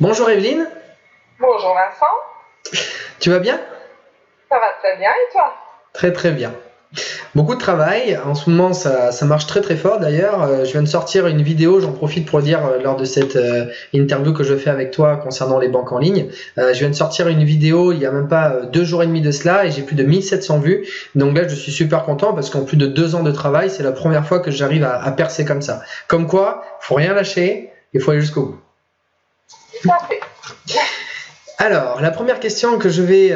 Bonjour Evelyne, Bonjour Vincent, tu vas bien? ça va très bien et toi? Très très bien. Beaucoup de travail, en ce moment ça marche très très fort d'ailleurs. Je viens de sortir une vidéo, j'en profite pour le dire lors de cette interview que je fais avec toi concernant les banques en ligne. Je viens de sortir une vidéo il y a même pas 2 jours et demi de cela et j'ai plus de 1700 vues. Donc là je suis super content parce qu'en plus de 2 ans de travail, c'est la première fois que j'arrive à percer comme ça. Comme quoi, faut rien lâcher, il faut aller jusqu'au bout. Tout à fait. Alors, la première question que je vais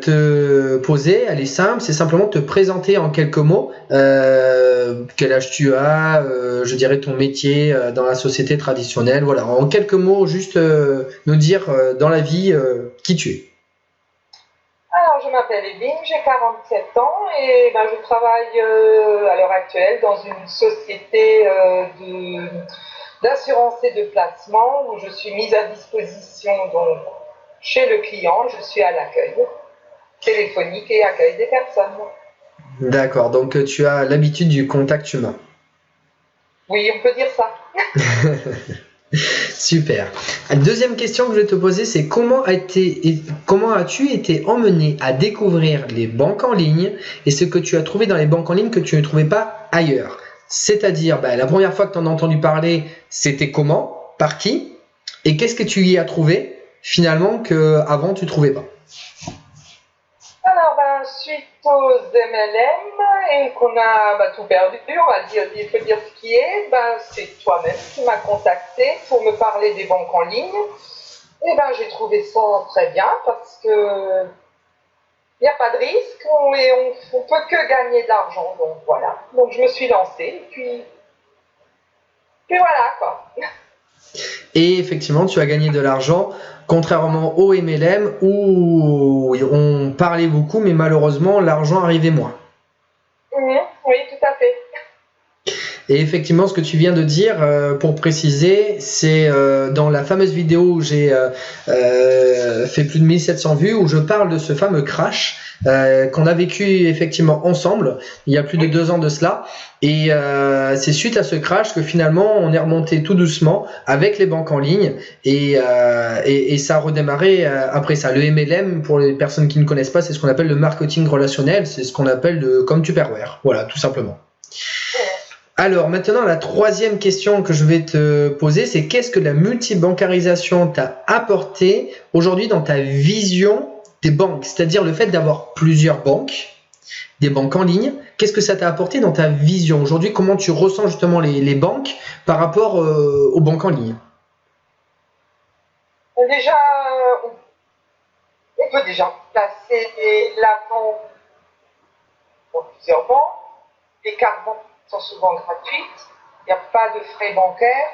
te poser, elle est simple, c'est simplement te présenter en quelques mots quel âge tu as, je dirais ton métier dans la société traditionnelle. Voilà, en quelques mots, juste nous dire dans la vie qui tu es. Alors je m'appelle Evelyne, j'ai 47 ans et je travaille à l'heure actuelle dans une société d'assurance et de placement où je suis mise à disposition donc chez le client, je suis à l'accueil téléphonique et accueil des personnes. D'accord, donc tu as l'habitude du contact humain. Oui, on peut dire ça. Super. La deuxième question que je vais te poser, c'est comment as-tu été emmené à découvrir les banques en ligne et ce que tu as trouvé dans les banques en ligne que tu ne trouvais pas ailleurs? C'est-à-dire, la première fois que tu en as entendu parler, c'était comment? Par qui? Et qu'est-ce que tu y as trouvé finalement qu'avant tu ne trouvais pas? Alors, suite aux MLM et qu'on a tout perdu, on va dire, il faut dire ce qui est, c'est toi-même qui m'as contacté pour me parler des banques en ligne. Et j'ai trouvé ça très bien parce que il n'y a pas de risque et on peut que gagner de l'argent. Donc voilà. Donc je me suis lancée et puis voilà quoi. Et effectivement, tu as gagné de l'argent, contrairement au MLM où on parlait beaucoup, mais malheureusement, l'argent arrivait moins. Oui, tout à fait. Et effectivement, ce que tu viens de dire, pour préciser, c'est dans la fameuse vidéo où j'ai fait plus de 1700 vues, où je parle de ce fameux crash qu'on a vécu effectivement ensemble, il y a plus de 2 ans de cela. Et c'est suite à ce crash que finalement, on est remonté tout doucement avec les banques en ligne et ça a redémarré après ça. Le MLM, pour les personnes qui ne connaissent pas, c'est ce qu'on appelle le marketing relationnel, c'est ce qu'on appelle comme Tupperware. Voilà, tout simplement. Alors maintenant, la troisième question que je vais te poser, c'est qu'est-ce que la multibancarisation t'a apporté aujourd'hui dans ta vision des banques? C'est-à-dire le fait d'avoir plusieurs banques, des banques en ligne. Qu'est-ce que ça t'a apporté dans ta vision aujourd'hui? Comment tu ressens justement les banques par rapport aux banques en ligne? Déjà, on peut déjà placer l'argent dans plusieurs banques. Les cartes bancaires sont souvent gratuites, il n'y a pas de frais bancaires,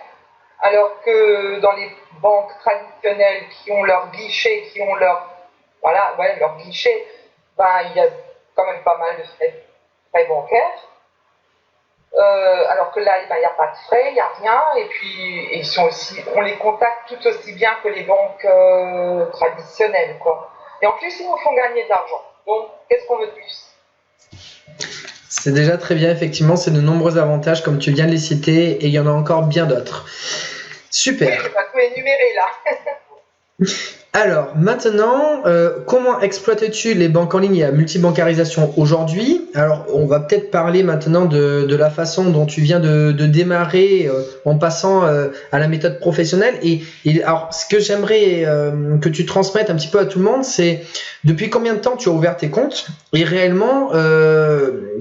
alors que dans les banques traditionnelles qui ont leur guichet, leur guichet, il y a quand même pas mal de frais bancaires. Alors que là, il n'y a pas de frais, il n'y a rien, et puis on les contacte tout aussi bien que les banques traditionnelles, quoi. Et en plus, ils nous font gagner de l'argent. Donc, qu'est-ce qu'on veut de plus? C'est déjà très bien, effectivement, c'est de nombreux avantages comme tu viens de les citer et il y en a encore bien d'autres. Super. Oui, je vais pas tout énumérer là. Alors maintenant, comment exploites-tu les banques en ligne et la multibancarisation aujourd'hui? Alors on va peut-être parler maintenant de la façon dont tu viens de démarrer en passant à la méthode professionnelle. Et alors ce que j'aimerais que tu transmettes un petit peu à tout le monde, c'est depuis combien de temps tu as ouvert tes comptes et réellement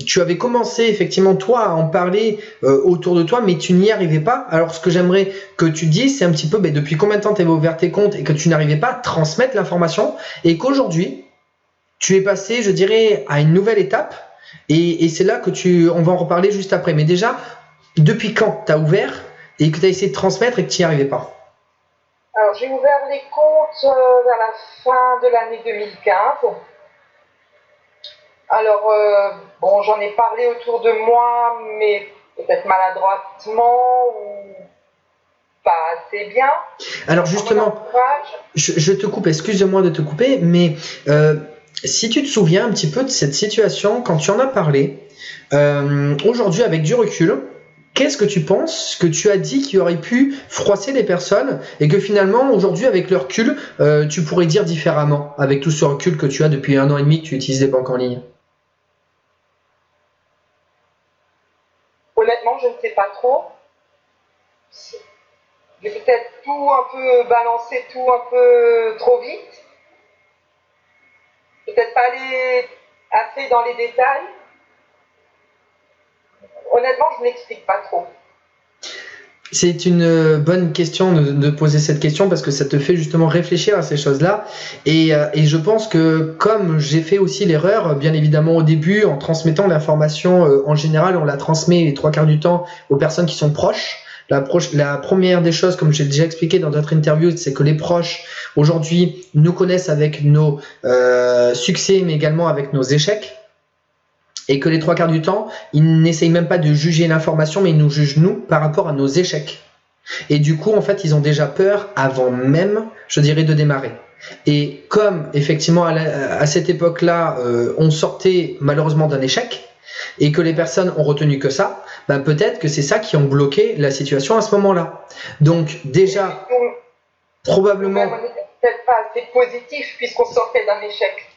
tu avais commencé effectivement toi à en parler autour de toi, mais tu n'y arrivais pas. Alors ce que j'aimerais que tu dises, c'est un petit peu depuis combien de temps tu avais ouvert tes comptes et que tu n'arrivais pas à transmettre l'information et qu'aujourd'hui tu es passé, je dirais, à une nouvelle étape et c'est là que on va en reparler juste après. Mais déjà, depuis quand tu as ouvert et que tu as essayé de transmettre et que tu n'y arrivais pas? Alors j'ai ouvert les comptes vers la fin de l'année 2015. Alors j'en ai parlé autour de moi, mais peut-être maladroitement ou pas assez bien. Alors justement, je te coupe, excuse-moi de te couper, mais si tu te souviens un petit peu de cette situation, quand tu en as parlé, aujourd'hui avec du recul, qu'est-ce que tu penses que tu as dit qui aurait pu froisser les personnes et que finalement, aujourd'hui, avec le recul, tu pourrais dire différemment, avec tout ce recul que tu as depuis 1 an et demi que tu utilises les banques en ligne? Honnêtement, je ne sais pas trop. J'ai peut-être tout un peu balancé, tout un peu trop vite. Peut-être pas aller assez dans les détails. Honnêtement, je ne m'explique pas trop. C'est une bonne question de poser cette question parce que ça te fait justement réfléchir à ces choses-là. Et je pense que comme j'ai fait aussi l'erreur, bien évidemment au début, en transmettant l'information, en général, on la transmet les 3/4 du temps aux personnes qui sont proches. La première des choses, comme j'ai déjà expliqué dans d'autres interviews, c'est que les proches, aujourd'hui, nous connaissent avec nos succès, mais également avec nos échecs. Et que les 3/4 du temps, ils n'essayent même pas de juger l'information, mais ils nous jugent nous par rapport à nos échecs. Et du coup, en fait, ils ont déjà peur avant même, je dirais, de démarrer. Et comme, effectivement, à cette époque-là, on sortait malheureusement d'un échec, et que les personnes ont retenu que ça, ben peut-être que c'est ça qui ont bloqué la situation à ce moment-là. Donc, déjà, probablement... On n'était peut-être pas assez positif puisqu'on sortait d'un échec.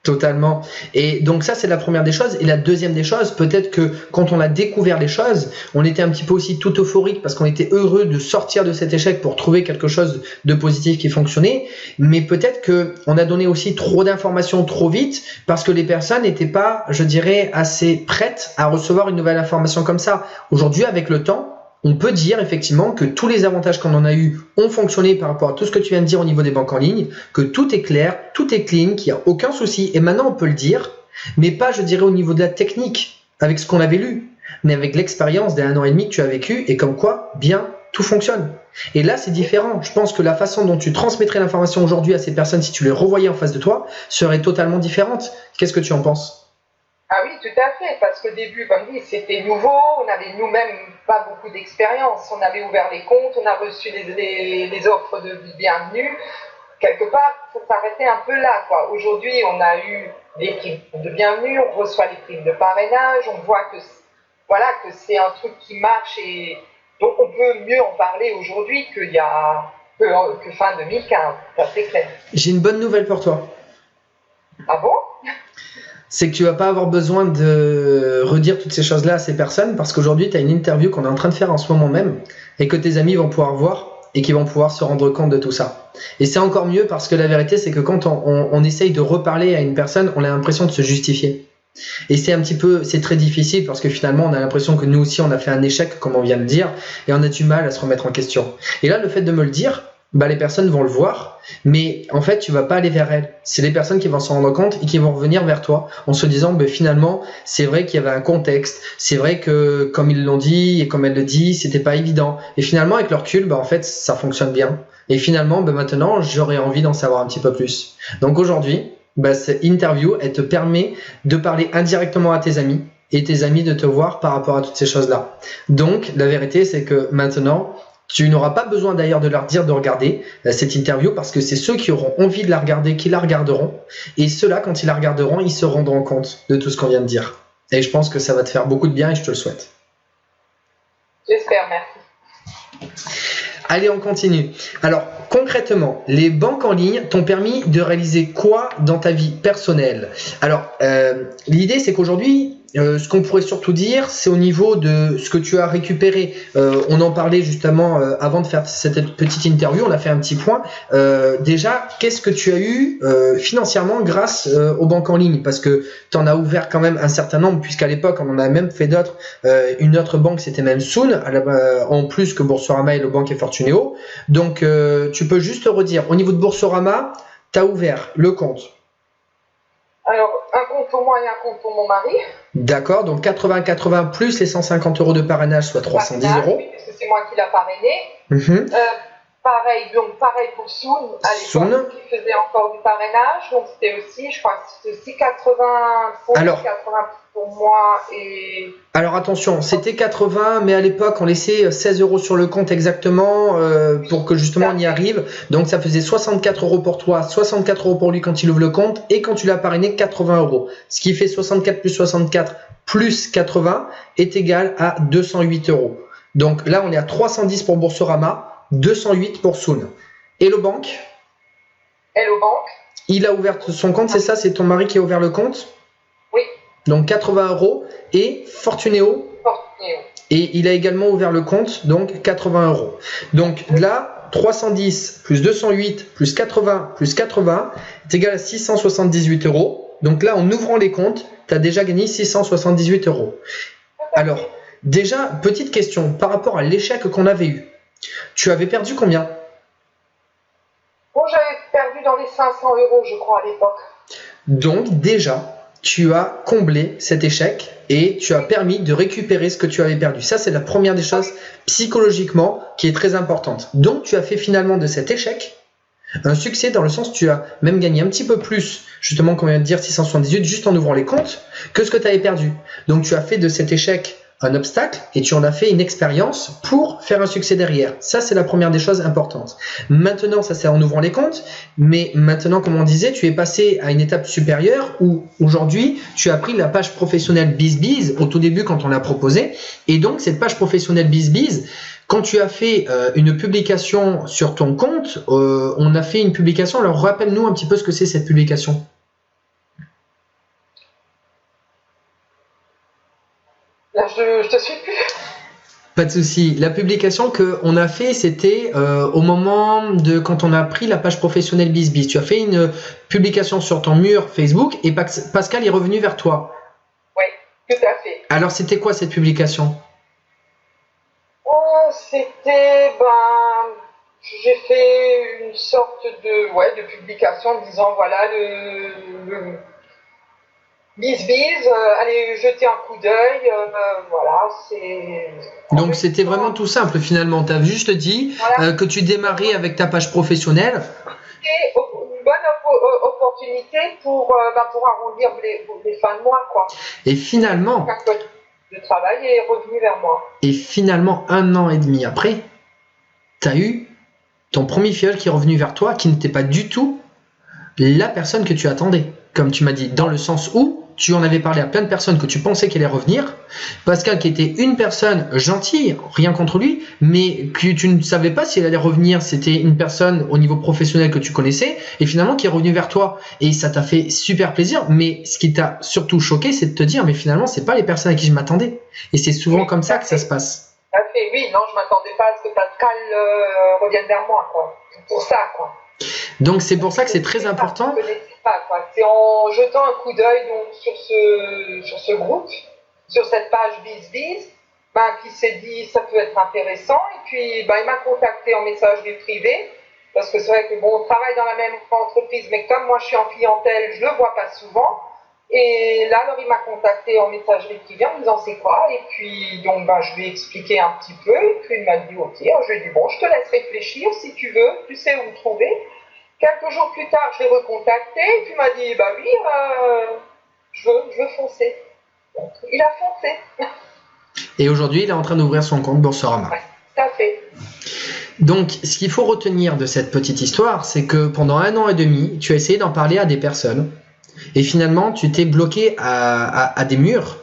Totalement. Et donc ça, c'est la première des choses. Et la deuxième des choses, peut-être que quand on a découvert les choses, on était un petit peu aussi tout euphorique parce qu'on était heureux de sortir de cet échec pour trouver quelque chose de positif qui fonctionnait. Mais peut-être que on a donné aussi trop d'informations trop vite parce que les personnes n'étaient pas, je dirais, assez prêtes à recevoir une nouvelle information comme ça. Aujourd'hui, avec le temps, on peut dire effectivement que tous les avantages qu'on en a eu ont fonctionné par rapport à tout ce que tu viens de dire au niveau des banques en ligne, que tout est clair, tout est clean, qu'il n'y a aucun souci. Et maintenant, on peut le dire, mais pas, je dirais, au niveau de la technique, avec ce qu'on avait lu, mais avec l'expérience des 1 an et demi que tu as vécu et comme quoi, bien, tout fonctionne. Et là, c'est différent. Je pense que la façon dont tu transmettrais l'information aujourd'hui à ces personnes, si tu les revoyais en face de toi, serait totalement différente. Qu'est-ce que tu en penses ? Ah oui, tout à fait, parce qu'au début, comme dit, c'était nouveau, on n'avait nous-mêmes pas beaucoup d'expérience, on avait ouvert les comptes, on a reçu les offres de bienvenue, quelque part, ça s'arrêtait un peu là, quoi. Aujourd'hui, on a eu des primes de bienvenue, on reçoit les primes de parrainage, on voit que, voilà, que c'est un truc qui marche et donc on peut mieux en parler aujourd'hui que fin 2015, ça c'est clair. J'ai une bonne nouvelle pour toi. Ah bon ? C'est que tu vas pas avoir besoin de redire toutes ces choses-là à ces personnes parce qu'aujourd'hui, tu as une interview qu'on est en train de faire en ce moment même et que tes amis vont pouvoir voir et qui vont pouvoir se rendre compte de tout ça. Et c'est encore mieux parce que la vérité, c'est que quand on essaye de reparler à une personne, on a l'impression de se justifier. Et c'est très difficile parce que finalement, on a l'impression que nous aussi, on a fait un échec, comme on vient de dire, et on a du mal à se remettre en question. Et là, le fait de me le dire, bah, les personnes vont le voir, mais en fait, tu vas pas aller vers elles. C'est les personnes qui vont s'en rendre compte et qui vont revenir vers toi en se disant, bah, finalement, c'est vrai qu'il y avait un contexte. C'est vrai que, comme ils l'ont dit et comme elle le dit, c'était pas évident. Et finalement, avec le recul, bah, en fait, ça fonctionne bien. Et finalement, bah, maintenant, j'aurais envie d'en savoir un petit peu plus. Donc aujourd'hui, bah, cette interview, elle te permet de parler indirectement à tes amis et tes amis de te voir par rapport à toutes ces choses-là. Donc, la vérité, c'est que maintenant, tu n'auras pas besoin d'ailleurs de leur dire de regarder cette interview parce que c'est ceux qui auront envie de la regarder qui la regarderont. Et ceux-là, quand ils la regarderont, ils se rendront compte de tout ce qu'on vient de dire. Et je pense que ça va te faire beaucoup de bien et je te le souhaite. J'espère, merci. Allez, on continue. Alors, concrètement, les banques en ligne t'ont permis de réaliser quoi dans ta vie personnelle ? Alors, l'idée, c'est qu'aujourd'hui, ce qu'on pourrait surtout dire, c'est au niveau de ce que tu as récupéré. On en parlait justement avant de faire cette petite interview, on a fait un petit point. Déjà, qu'est-ce que tu as eu financièrement grâce aux banques en ligne ? Parce que tu en as ouvert quand même un certain nombre, puisqu'à l'époque, on en a même fait d'autres. Une autre banque, c'était même Soon, en plus que Boursorama et le banque et Fortunéo. Donc, tu peux juste redire, au niveau de Boursorama, tu as ouvert le compte. Alors, un compte pour moi et un compte pour mon mari. D'accord, donc 80-80 plus les 150 € de parrainage, soit 310 €. Oui, parce que c'est moi qui l'a parrainé. Pareil, donc pareil pour Soun, à l'époque, qui faisait encore du parrainage, donc c'était aussi, je crois que c'était aussi 80 pour, 80 pour moi et... Alors attention, c'était 80, mais à l'époque on laissait 16 € sur le compte exactement pour que justement on y arrive. Donc ça faisait 64 € pour toi, 64 € pour lui quand il ouvre le compte et quand tu l'as parrainé 80 €. Ce qui fait 64 plus 64 plus 80 est égal à 208 €. Donc là on est à 310 pour Boursorama. 208 pour Soun. Hello Bank. Hello Bank. Il a ouvert son compte, c'est ça? C'est ton mari qui a ouvert le compte? Oui. Donc 80 €. Et Fortunéo. Et il a également ouvert le compte, donc 80 €. Donc là, 310 plus 208 plus 80 est égal à 678 €. Donc là, en ouvrant les comptes, tu as déjà gagné 678 €. Alors, déjà, petite question par rapport à l'échec qu'on avait eu. Tu avais perdu combien? Bon, j'avais perdu dans les 500 €, je crois, à l'époque. Donc, déjà, tu as comblé cet échec et tu as permis de récupérer ce que tu avais perdu. Ça, c'est la première des choses psychologiquement qui est très importante. Donc, tu as fait finalement de cet échec un succès dans le sens où tu as même gagné un petit peu plus, justement, comme on vient de dire, 678, juste en ouvrant les comptes, que ce que tu avais perdu. Donc, tu as fait de cet échec un obstacle et tu en as fait une expérience pour faire un succès derrière. Ça, c'est la première des choses importantes. Maintenant, ça c'est en ouvrant les comptes, mais maintenant, comme on disait, tu es passé à une étape supérieure où aujourd'hui, tu as pris la page professionnelle BizBiz au tout début quand on l'a proposé. Et donc, cette page professionnelle BizBiz, quand tu as fait une publication sur ton compte, on a fait une publication. Alors, rappelle-nous un petit peu ce que c'est cette publication. Là, je te suis plus. Pas de souci. La publication qu'on a fait, c'était au moment de quand on a pris la page professionnelle BizBiz. Tu as fait une publication sur ton mur Facebook et Pascal est revenu vers toi. Oui, tout à fait. Alors, c'était quoi cette publication? C'était, j'ai fait une sorte de publication disant, voilà, le BizBiz, allez jeter un coup d'œil, voilà, c'est... Donc c'était vraiment tout simple finalement, tu as juste dit voilà, que tu démarrais avec ta page professionnelle. Et une bonne opportunité pour arrondir les fins de mois, quoi. Et finalement... Le travail est revenu vers moi. Et finalement, 1 an et demi après, tu as eu ton premier filleul qui est revenu vers toi, qui n'était pas du tout la personne que tu attendais. Comme tu m'as dit, dans le sens où tu en avais parlé à plein de personnes que tu pensais qu'elle allait revenir. Pascal qui était une personne gentille, rien contre lui, mais que tu ne savais pas si elle allait revenir. C'était une personne au niveau professionnel que tu connaissais et finalement qui est revenue vers toi. Et ça t'a fait super plaisir. Mais ce qui t'a surtout choqué, c'est de te dire, mais finalement, c'est pas les personnes à qui je m'attendais. Et c'est souvent comme ça que ça se passe. Oui, non, je m'attendais pas à ce que Pascal revienne vers moi, quoi. C'est pour ça, quoi. Donc c'est pour ça que c'est très important. C'est en jetant un coup d'œil sur ce groupe, sur cette page BizBiz, qui s'est dit ça peut être intéressant. Et puis il m'a contacté en messagerie privée, parce que c'est vrai que on travaille dans la même entreprise, mais comme moi je suis en clientèle, je le vois pas souvent. Et là alors il m'a contacté en messagerie privée en me disant c'est quoi, et puis donc je lui ai expliqué un petit peu, et puis il m'a dit ok. Alors, je lui ai dit bon, je te laisse réfléchir si tu veux, tu sais où me trouver. Quelques jours plus tard, je l'ai recontacté, et puis il m'a dit oui, je veux foncer. Donc il a foncé. Et aujourd'hui, il est en train d'ouvrir son compte Boursorama. Ouais, tout à fait. Donc, ce qu'il faut retenir de cette petite histoire, c'est que pendant 1 an et demi, tu as essayé d'en parler à des personnes. Et finalement, tu t'es bloqué à des murs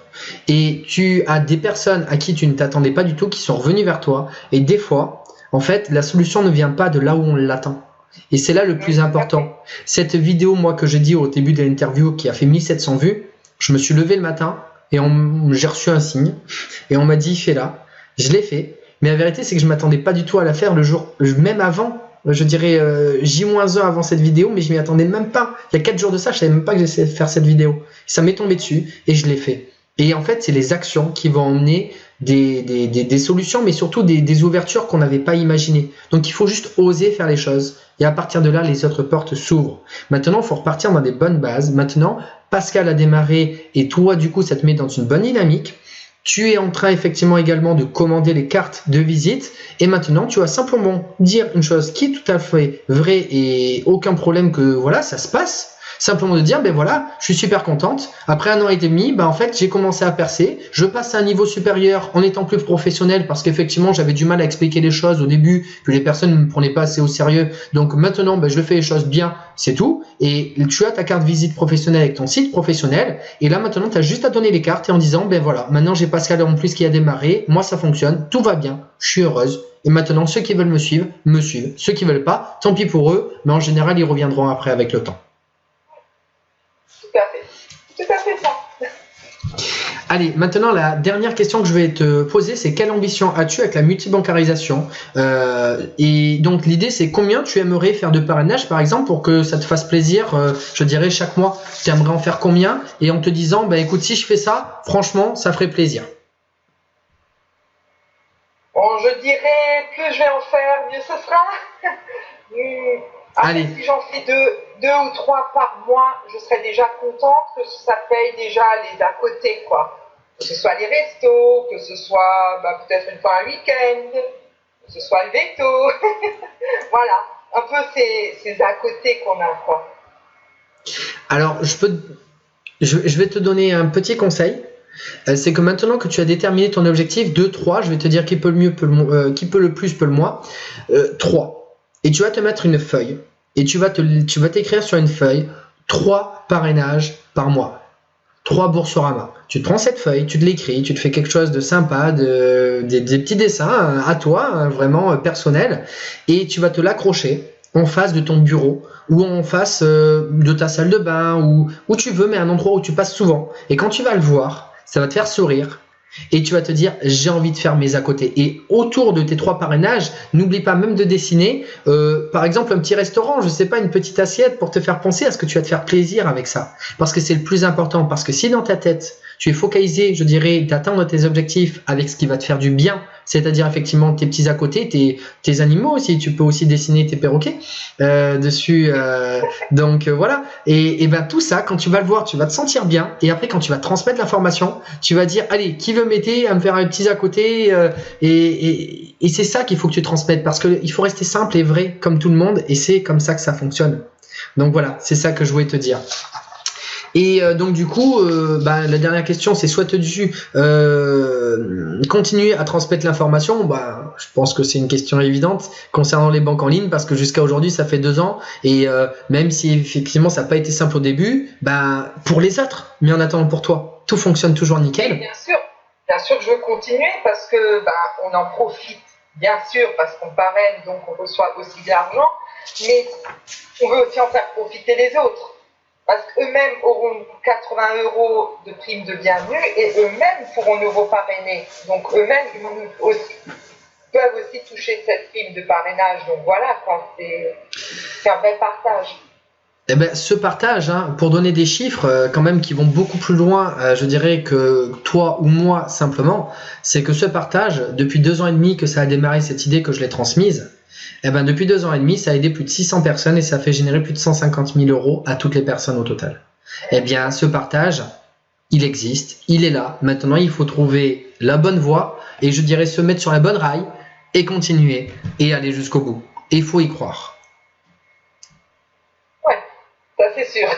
et tu as des personnes à qui tu ne t'attendais pas du tout qui sont revenues vers toi. Et des fois, en fait, la solution ne vient pas de là où on l'attend. Et c'est là le plus important. Cette vidéo, moi, que j'ai dit au début de l'interview, qui a fait 1700 vues, je me suis levé le matin et j'ai reçu un signe et on m'a dit fais-la. Je l'ai fait. Mais la vérité, c'est que je ne m'attendais pas du tout à la faire le jour, même avant. Je dirais J-1 avant cette vidéo, mais je m'y attendais même pas. Il y a 4 jours de ça, je savais même pas que j'essayais de faire cette vidéo. Ça m'est tombé dessus et je l'ai fait. Et en fait, c'est les actions qui vont emmener des solutions, mais surtout des ouvertures qu'on n'avait pas imaginées. Donc il faut juste oser faire les choses. Et à partir de là, les autres portes s'ouvrent. Maintenant, il faut repartir dans des bonnes bases. Maintenant, Pascal a démarré et toi, du coup, ça te met dans une bonne dynamique. Tu es en train effectivement également de commander les cartes de visite et maintenant tu vas simplement dire une chose qui est tout à fait vraie et aucun problème que voilà, ça se passe. Simplement de dire, ben voilà, je suis super contente. Après 1 an et demi, ben en fait, j'ai commencé à percer. Je passe à un niveau supérieur en étant plus professionnel parce qu'effectivement, j'avais du mal à expliquer les choses au début, que les personnes ne me prenaient pas assez au sérieux. Donc maintenant, ben, je fais les choses bien, c'est tout. Et tu as ta carte visite professionnelle avec ton site professionnel. Et là, maintenant, tu as juste à donner les cartes et en disant, ben voilà, maintenant j'ai Pascal en plus qui a démarré. Moi, ça fonctionne, tout va bien, je suis heureuse. Et maintenant, ceux qui veulent me suivre, me suivent. Ceux qui veulent pas, tant pis pour eux. Mais en général, ils reviendront après avec le temps. Tout à fait ça. Allez, maintenant la dernière question que je vais te poser, c'est quelle ambition as-tu avec la multibancarisation et donc l'idée c'est combien tu aimerais faire de parrainage par exemple pour que ça te fasse plaisir, je dirais chaque mois, tu aimerais en faire combien et en te disant, bah écoute si je fais ça, franchement ça ferait plaisir. Bon, je dirais plus je vais en faire, mieux ce sera. Allez. Si j'en fais deux ou 3 par mois, je serais déjà contente que ça paye déjà les à côté, quoi. Que ce soit les restos, que ce soit peut-être une fois un week-end, que ce soit le veto. Voilà, un peu ces à côté qu'on a, quoi. Alors, je vais te donner un petit conseil. C'est que maintenant que tu as déterminé ton objectif, 2, 3, je vais te dire qui peut le mieux, qui peut le plus, peut le moins. 3. Et tu vas te mettre une feuille et tu vas t'écrire sur une feuille 3 parrainages par mois, 3 Boursorama. Tu te prends cette feuille, tu te l'écris, tu te fais quelque chose de sympa, des petits dessins à toi, vraiment personnel, et tu vas te l'accrocher en face de ton bureau ou en face de ta salle de bain ou où tu veux, mais un endroit où tu passes souvent. Et quand tu vas le voir, ça va te faire sourire. Et tu vas te dire, j'ai envie de faire mes à côté. Et autour de tes 3 parrainages, n'oublie pas même de dessiner, par exemple, un petit restaurant, je sais pas, une petite assiette pour te faire penser à ce que tu vas te faire plaisir avec ça. Parce que c'est le plus important. Parce que si dans ta tête, tu es focalisé, je dirais, d'atteindre tes objectifs avec ce qui va te faire du bien, c'est-à-dire effectivement tes petits à côté, tes animaux aussi, tu peux aussi dessiner tes perroquets dessus. Donc voilà. Et ben tout ça, quand tu vas le voir, tu vas te sentir bien. Et après, quand tu vas transmettre l'information, tu vas dire, allez, qui veut m'aider à me faire un petit à côté et c'est ça qu'il faut que tu transmettes parce qu'il faut rester simple et vrai comme tout le monde et c'est comme ça que ça fonctionne. Donc voilà, c'est ça que je voulais te dire. Et donc du coup, la dernière question, c'est souhaites-tu continuer à transmettre l'information? Je pense que c'est une question évidente concernant les banques en ligne parce que jusqu'à aujourd'hui, ça fait 2 ans et même si effectivement ça n'a pas été simple au début, pour les autres, mais en attendant pour toi, tout fonctionne toujours nickel. Et bien sûr que je veux continuer parce que on en profite, bien sûr, parce qu'on parraine, donc on reçoit aussi de l'argent, mais on veut aussi en faire profiter les autres. Parce qu'eux-mêmes auront 80 € de prime de bienvenue et eux-mêmes pourront nous reparrainer. Donc eux-mêmes peuvent aussi toucher cette prime de parrainage. Donc voilà, c'est un vrai partage. Eh ben, ce partage, pour donner des chiffres quand même qui vont beaucoup plus loin, je dirais que toi ou moi simplement, c'est que ce partage, depuis 2 ans et demi que ça a démarré cette idée que je l'ai transmise, depuis 2 ans et demi, ça a aidé plus de 600 personnes et ça fait générer plus de 150 000 € à toutes les personnes au total. Eh bien, ce partage, il existe, il est là. Maintenant, il faut trouver la bonne voie et je dirais se mettre sur la bonne raille et continuer et aller jusqu'au bout. Et il faut y croire. Ouais, ça c'est sûr.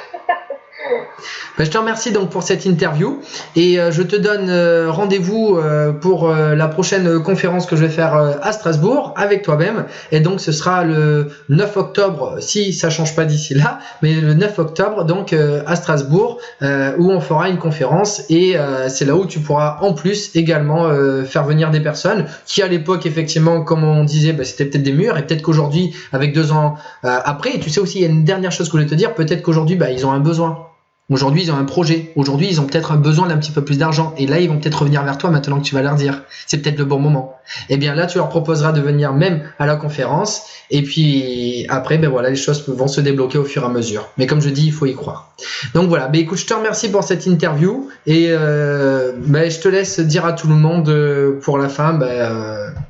Je te remercie donc pour cette interview et je te donne rendez-vous pour la prochaine conférence que je vais faire à Strasbourg avec toi-même et donc ce sera le 9 octobre si ça change pas d'ici là, mais le 9 octobre donc à Strasbourg où on fera une conférence et c'est là où tu pourras en plus également faire venir des personnes qui à l'époque effectivement comme on disait c'était peut-être des murs et peut-être qu'aujourd'hui avec 2 ans après, et tu sais aussi il y a une dernière chose que je voulais te dire, peut-être qu'aujourd'hui ils ont un besoin. Aujourd'hui, ils ont un projet. Aujourd'hui, ils ont peut-être un besoin d'un petit peu plus d'argent. Et là, ils vont peut-être revenir vers toi maintenant que tu vas leur dire. C'est peut-être le bon moment. Eh bien, là, tu leur proposeras de venir même à la conférence. Et puis, après, les choses vont se débloquer au fur et à mesure. Mais comme je dis, il faut y croire. Donc voilà. Écoute, je te remercie pour cette interview. Et je te laisse dire à tout le monde pour la fin,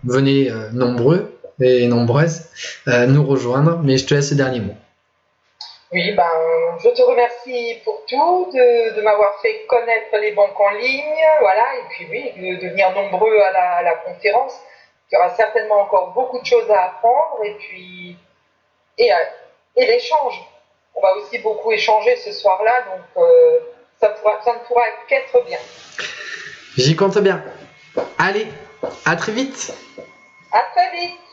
venez nombreux et nombreuses nous rejoindre. Mais je te laisse le dernier mot. Oui, ben, je te remercie pour tout, de m'avoir fait connaître les banques en ligne, voilà, et puis oui, de venir nombreux à la conférence. Il y aura certainement encore beaucoup de choses à apprendre, et puis, et, euh, et l'échange. On va aussi beaucoup échanger ce soir-là, donc ça ne pourra qu'être bien. J'y compte bien. Allez, à très vite. À très vite.